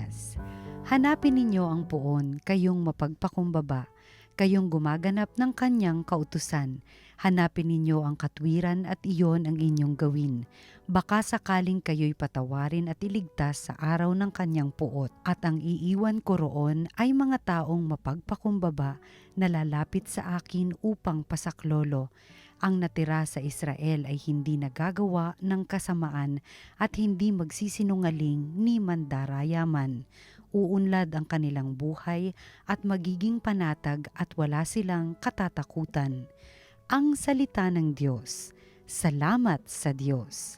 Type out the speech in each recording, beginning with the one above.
Jeremias. Hanapin ninyo ang poon, kayong mapagpakumbaba, kayong gumaganap ng kanyang kautusan. Hanapin ninyo ang katwiran at iyon ang inyong gawin. Baka sakaling kayo'y patawarin at iligtas sa araw ng kanyang puot. At ang iiwan ko roon ay mga taong mapagpakumbaba na lalapit sa akin upang pasaklolo. Ang natira sa Israel ay hindi nagagawa ng kasamaan at hindi magsisinungaling ni mandarayaman. Uunlad ang kanilang buhay at magiging panatag at wala silang katatakutan. Ang salita ng Diyos. Salamat sa Diyos.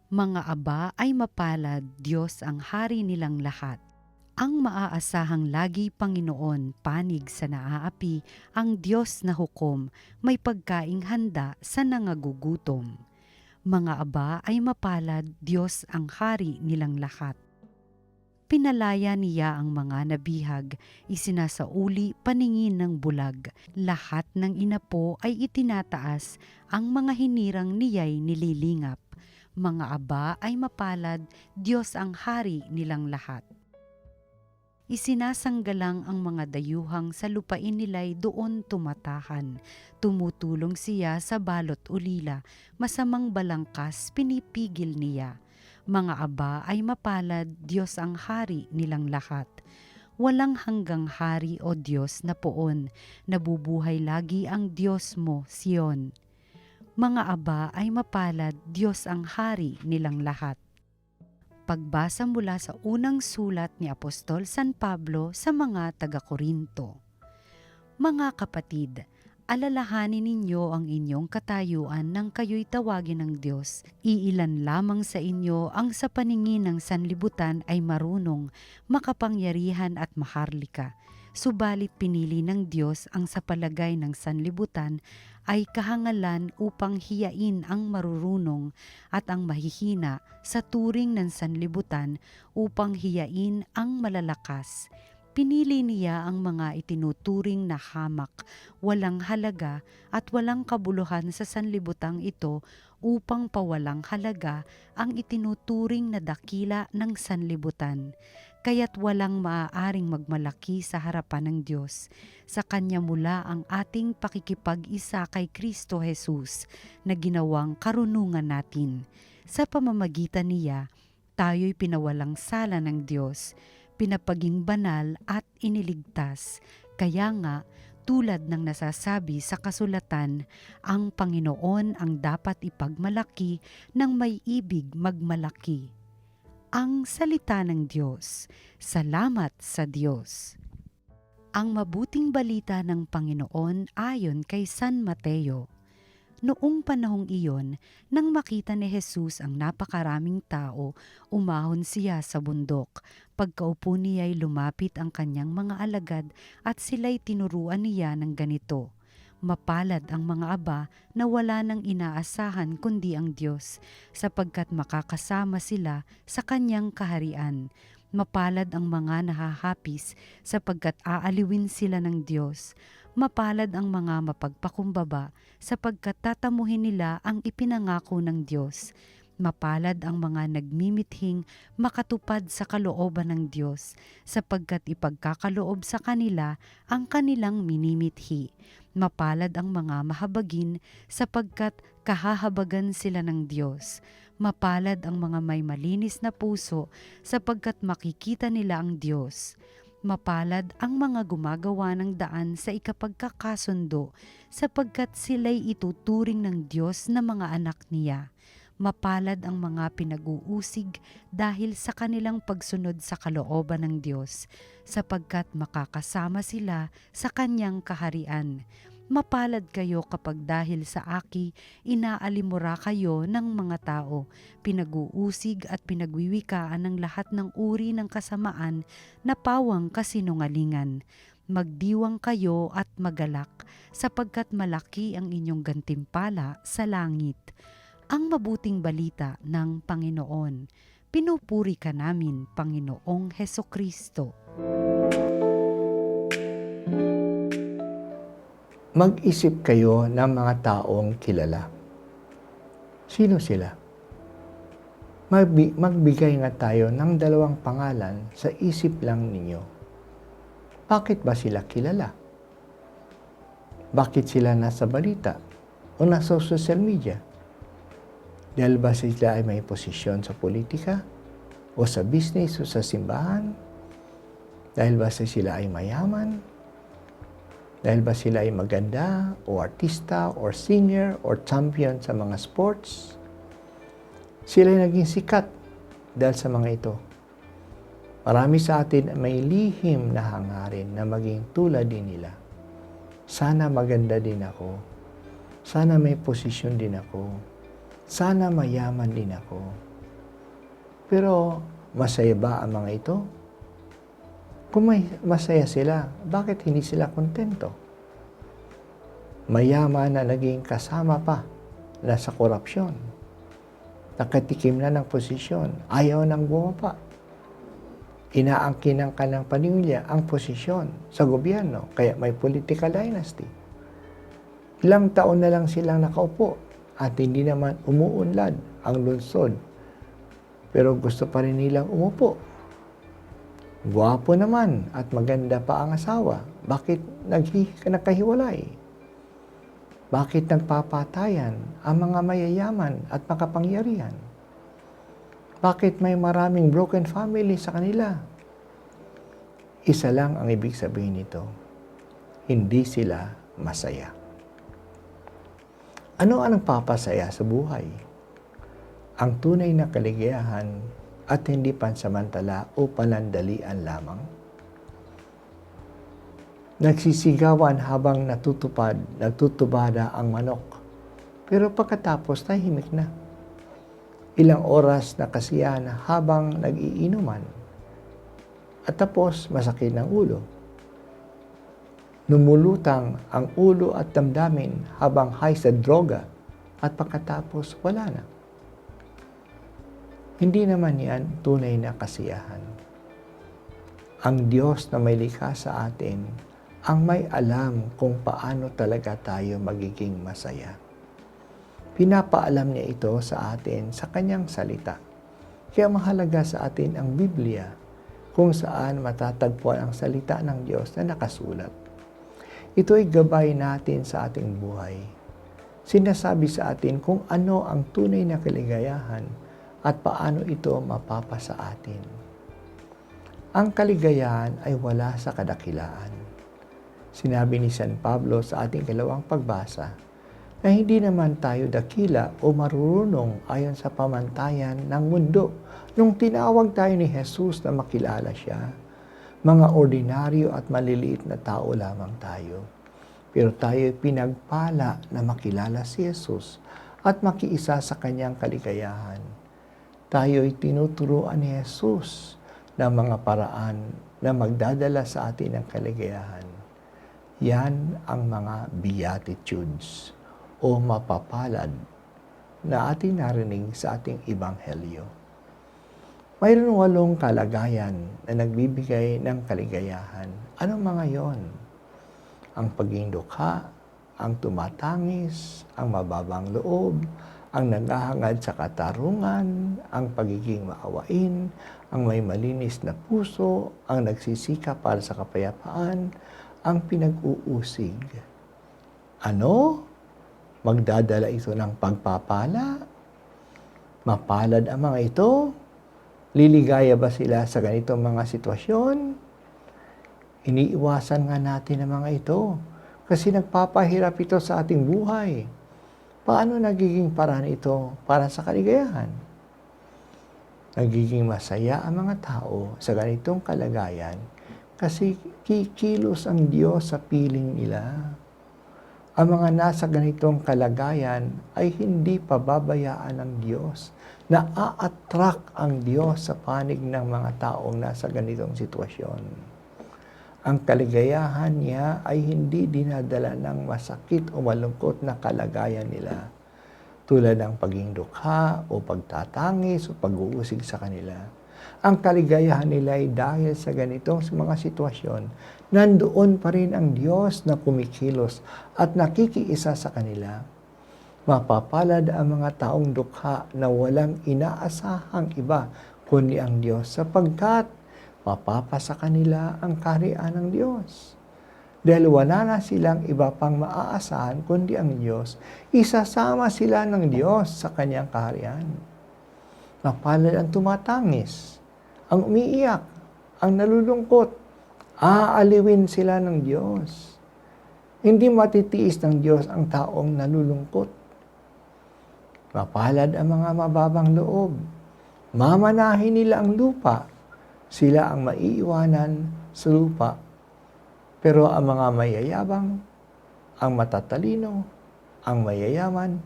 Mga aba ay mapalad, Diyos ang hari nilang lahat. Ang maaasahang lagi Panginoon, panig sa naaapi, ang Diyos na hukom, may pagkaing handa sa nangagugutom. Mga aba ay mapalad, Diyos ang hari nilang lahat. Pinalaya niya ang mga nabihag, isinasauli paningin ng bulag. Lahat ng inapo ay itinataas, ang mga hinirang niya'y nililingap. Mga aba ay mapalad, Diyos ang hari nilang lahat. Isinasanggalang ang mga dayuhang sa lupain nila'y doon tumatahan. Tumutulong siya sa balot ulila, masamang balangkas pinipigil niya. Mga aba ay mapalad, Diyos ang hari nilang lahat. Walang hanggang hari o Diyos na poon, nabubuhay lagi ang Diyos mo, Sion. Mga aba ay mapalad, Diyos ang hari nilang lahat. Pagbasa mula sa unang sulat ni Apostol San Pablo sa mga taga-Korinto. Mga kapatid, alalahanin ninyo ang inyong katayuan nang kayo'y tawagin ng Diyos. Iilan lamang sa inyo ang sa paningin ng sanlibutan ay marunong, makapangyarihan at maharlika. Subalit pinili ng Diyos ang sa palagay ng sanlibutan ay kahangalan upang hiyain ang marurunong at ang mahihina sa turing ng sanlibutan upang hiyain ang malalakas. Pinili niya ang mga itinuturing na hamak, walang halaga at walang kabuluhan sa sanlibutang ito upang pawalang halaga ang itinuturing na dakila ng sanlibutan. Kaya't walang maaaring magmalaki sa harapan ng Diyos. Sa Kanya mula ang ating pakikipag-isa kay Kristo Jesus na ginawang karunungan natin. Sa pamamagitan niya, tayo'y pinawalang sala ng Diyos, pinapaging banal at iniligtas. Kaya nga, tulad ng nasasabi sa kasulatan, ang Panginoon ang dapat ipagmalaki ng may ibig magmalaki. Ang salita ng Diyos. Salamat sa Diyos. Ang mabuting balita ng Panginoon ayon kay San Mateo. Noong panahong iyon, nang makita ni Jesus ang napakaraming tao, umahon siya sa bundok. Pagkaupo niya'y lumapit ang kanyang mga alagad at sila'y tinuruan niya ng ganito. Mapalad ang mga aba na wala nang inaasahan kundi ang Diyos, sapagkat makakasama sila sa kanyang kaharian. Mapalad ang mga nahahapis, sapagkat aaliwin sila ng Diyos. Mapalad ang mga mapagpakumbaba, sapagkat tatamuhin nila ang ipinangako ng Diyos. Mapalad ang mga nagmimithing makatupad sa kalooban ng Diyos, sapagkat ipagkakaloob sa kanila ang kanilang minimithi. Mapalad ang mga mahabagin, sapagkat kahahabagan sila ng Diyos. Mapalad ang mga may malinis na puso, sapagkat makikita nila ang Diyos. Mapalad ang mga gumagawa ng daan sa ikapagkakasundo, sapagkat sila'y ituturing ng Diyos na mga anak niya. Mapalad ang mga pinag-uusig dahil sa kanilang pagsunod sa kalooban ng Diyos, sapagkat makakasama sila sa kanyang kaharian. Mapalad kayo kapag dahil sa aki, inaalimura kayo ng mga tao, pinag-uusig at pinagwiwikaan ng lahat ng uri ng kasamaan na pawang kasinungalingan. Magdiwang kayo at magalak, sapagkat malaki ang inyong gantimpala sa langit. Ang mabuting balita ng Panginoon. Pinupuri ka namin, Panginoong Hesukristo. Mag-isip kayo ng mga taong kilala. Sino sila? Magbigay nga tayo ng 2 pangalan sa isip lang ninyo. Bakit ba sila kilala? Bakit sila nasa balita o nasa social media? Dahil ba sila ay may posisyon sa politika o sa business o sa simbahan? Dahil ba sila ay mayaman? Dahil ba sila ay maganda o artista or singer or champion sa mga sports? Sila ay naging sikat dahil sa mga ito. Marami sa atin may lihim na hangarin na maging tulad din nila. Sana maganda din ako. Sana may posisyon din ako. Sana mayaman din ako. Pero masaya ba ang mga ito? Kung masaya sila, bakit hindi sila kontento? Mayaman na naging kasama pa na sa korupsyon. Nakatikim na ng posisyon, ayaw nang bumaba. Inaangkin ng kanyang pamilya ang posisyon sa gobyerno, kaya may political dynasty. Ilang taon na lang silang nakaupo at hindi naman umuunlad ang lungsod. Pero gusto pa rin nilang umupo. Gwapo naman at maganda pa ang asawa. Bakit nagkahiwalay? Bakit nagpapatayan ang mga mayayaman at makapangyarihan? Bakit may maraming broken family sa kanila? Isa lang ang ibig sabihin nito. Hindi sila masaya. Ano ang nagpapasaya sa buhay? Ang tunay na kaligayahan at hindi pansamantala o panandalian lamang? Nagsisigawan habang nagtutubada ang manok. Pero pagkatapos tahimik na. Ilang oras na kasiyahan habang nag-iinuman. At tapos masakit ng ulo. Numulutang ang ulo at damdamin habang high sa droga at pagkatapos wala na. Hindi naman yan tunay na kasiyahan. Ang Diyos na may likha sa atin ang may alam kung paano talaga tayo magiging masaya. Pinapaalam niya ito sa atin sa kanyang salita. Kaya mahalaga sa atin ang Biblia kung saan matatagpuan ang salita ng Diyos na nakasulat. Ito ay gabay natin sa ating buhay. Sinasabi sa atin kung ano ang tunay na kaligayahan at paano ito mapapasa atin. Ang kaligayahan ay wala sa kadakilaan. Sinabi ni San Pablo sa ating 2 pagbasa na hindi naman tayo dakila o marurunong ayon sa pamantayan ng mundo. Nung tinawag tayo ni Jesus na makilala siya, mga ordinaryo at maliliit na tao lamang tayo. Pero tayo pinagpala na makilala si Jesus at makiisa sa kanyang kaligayahan. Tayo'y tinuturuan ni Jesus ng mga paraan na magdadala sa atin ng kaligayahan. Yan ang mga Beatitudes o mapapalad na ating narinig sa ating Ebanghelyo. Mayroon 8 kalagayan na nagbibigay ng kaligayahan. Anong mga yon? Ang pagiging dukha, ang tumatangis, ang mababang loob, ang naghahangad sa katarungan, ang pagiging maawain, ang may malinis na puso, ang nagsisikap para sa kapayapaan, ang pinag-uusig. Ano? Magdadala ito ng pagpapala? Mapalad ang mga ito? Liligaya ba sila sa ganitong mga sitwasyon? Iniiwasan nga natin ang mga ito kasi nagpapahirap ito sa ating buhay. Paano nagiging paraan ito para sa kaligayahan? Nagiging masaya ang mga tao sa ganitong kalagayan kasi kikilos ang Diyos sa piling nila. Ang mga nasa ganitong kalagayan ay hindi pababayaan ng Diyos. Na-attract ang Diyos sa panig ng mga taong nasa ganitong sitwasyon. Ang kaligayahan niya ay hindi dinadala ng masakit o malungkot na kalagayan nila, tulad ng pagiging dukha o pagtatangis o pag-uusig sa kanila. Ang kaligayahan nila ay dahil sa ganitong mga sitwasyon, nandoon pa rin ang Diyos na kumikilos at nakikiisa sa kanila. Mapapalad ang mga taong dukha na walang inaasahang iba kundi ang Diyos, sapagkat mapapasa kanila ang kaharian ng Diyos. Dahil wala na silang iba pang maaasahan kundi ang Diyos, isasama sila ng Diyos sa kanyang kaharian. Mapalad ang tumatangis, ang umiiyak, ang nalulungkot, aaliwin sila ng Diyos. Hindi matitiis ng Diyos ang taong nalulungkot. Mapalad ang mga mababang loob. Mamanahin nila ang lupa. Sila ang maiiwanan sa lupa. Pero ang mga mayayabang, ang matatalino, ang mayayaman,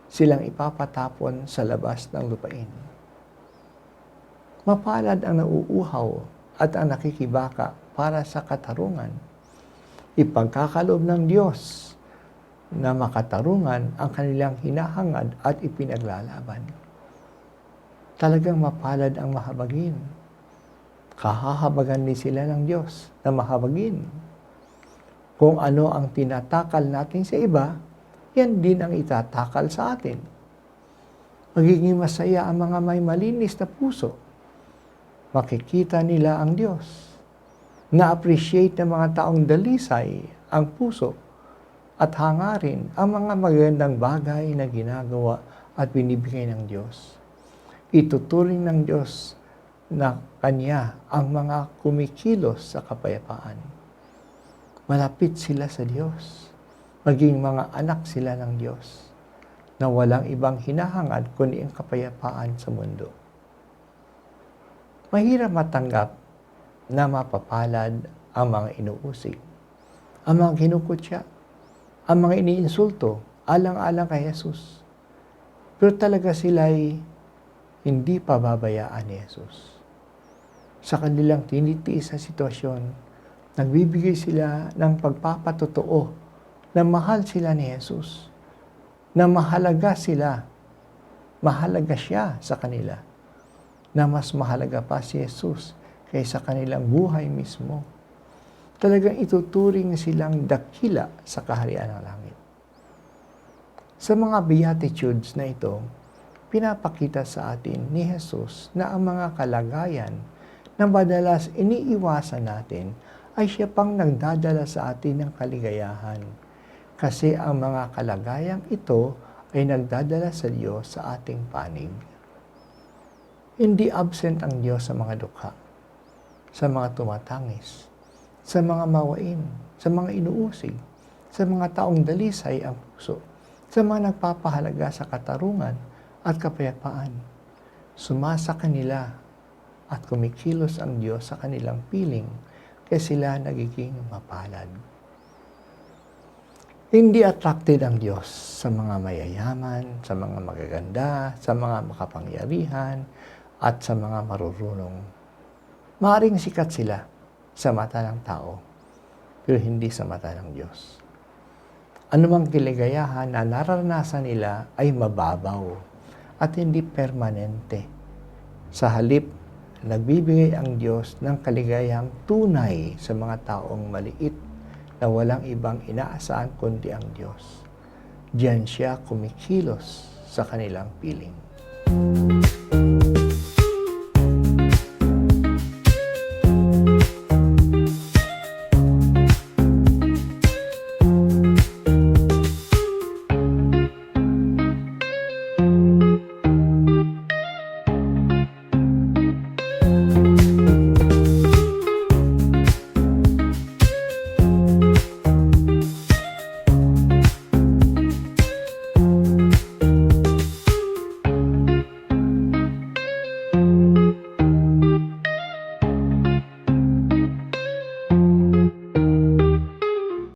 silang ipapatapon sa labas ng lupain. Mapalad ang nauuhaw at ang nakikibaka para sa katarungan. Ipagkakaloob ng Diyos na makatarungan ang kanilang hinahangad at ipinaglalaban. Talagang mapalad ang mahabagin. Kahahabagan din sila ng Diyos na mahabagin. Kung ano ang tinatakal natin sa iba, yan din ang itatakal sa atin. Magiging masaya ang mga may malinis na puso. Makikita nila ang Diyos. Na-appreciate ng mga taong dalisay ang puso at hangarin ang mga magandang bagay na ginagawa at binibigay ng Diyos. Ituturing ng Diyos na Kanya ang mga kumikilos sa kapayapaan. Malapit sila sa Diyos. Maging mga anak sila ng Diyos na walang ibang hinahangad kundi ang kapayapaan sa mundo. Mahirap matanggap na mapapalad ang mga inuusig, ang mga kinukutya, ang mga iniinsulto, alang-alang kay Jesus. Pero talaga sila'y hindi pababayaan ni Jesus. Sa kanilang tinitiis sa sitwasyon, nagbibigay sila ng pagpapatotoo na mahal sila ni Jesus, na mahalaga sila, mahalaga siya sa kanila, na mas mahalaga pa si Jesus kaysa kanilang buhay mismo. Talagang ituturing silang dakila sa kaharian ng langit. Sa mga Beatitudes na ito, pinapakita sa atin ni Jesus na ang mga kalagayan na madalas iniiwasan natin ay siya pang nagdadala sa atin ng kaligayahan. Kasi ang mga kalagayang ito ay nagdadala sa Diyos sa ating panig. Hindi absent ang Diyos sa mga dukha, sa mga tumatangis, sa mga mawain, sa mga inuusig, sa mga taong dalisay ang puso, sa mga nagpapahalaga sa katarungan at kapayapaan. Sumasa kanila at kumikilos ang Diyos sa kanilang piling kaya sila nagiging mapalad. Hindi attracted ang Diyos sa mga mayayaman, sa mga magaganda, sa mga makapangyarihan, at sa mga marurunong. Maaring sikat sila sa mata ng tao, pero hindi sa mata ng Diyos. Anumang kaligayahan na nararanasan nila ay mababaw at hindi permanente. Sa halip, nagbibigay ang Diyos ng kaligayahang tunay sa mga taong maliit na walang ibang inaasahan kundi ang Diyos. Diyan siya kumikilos sa kanilang piling.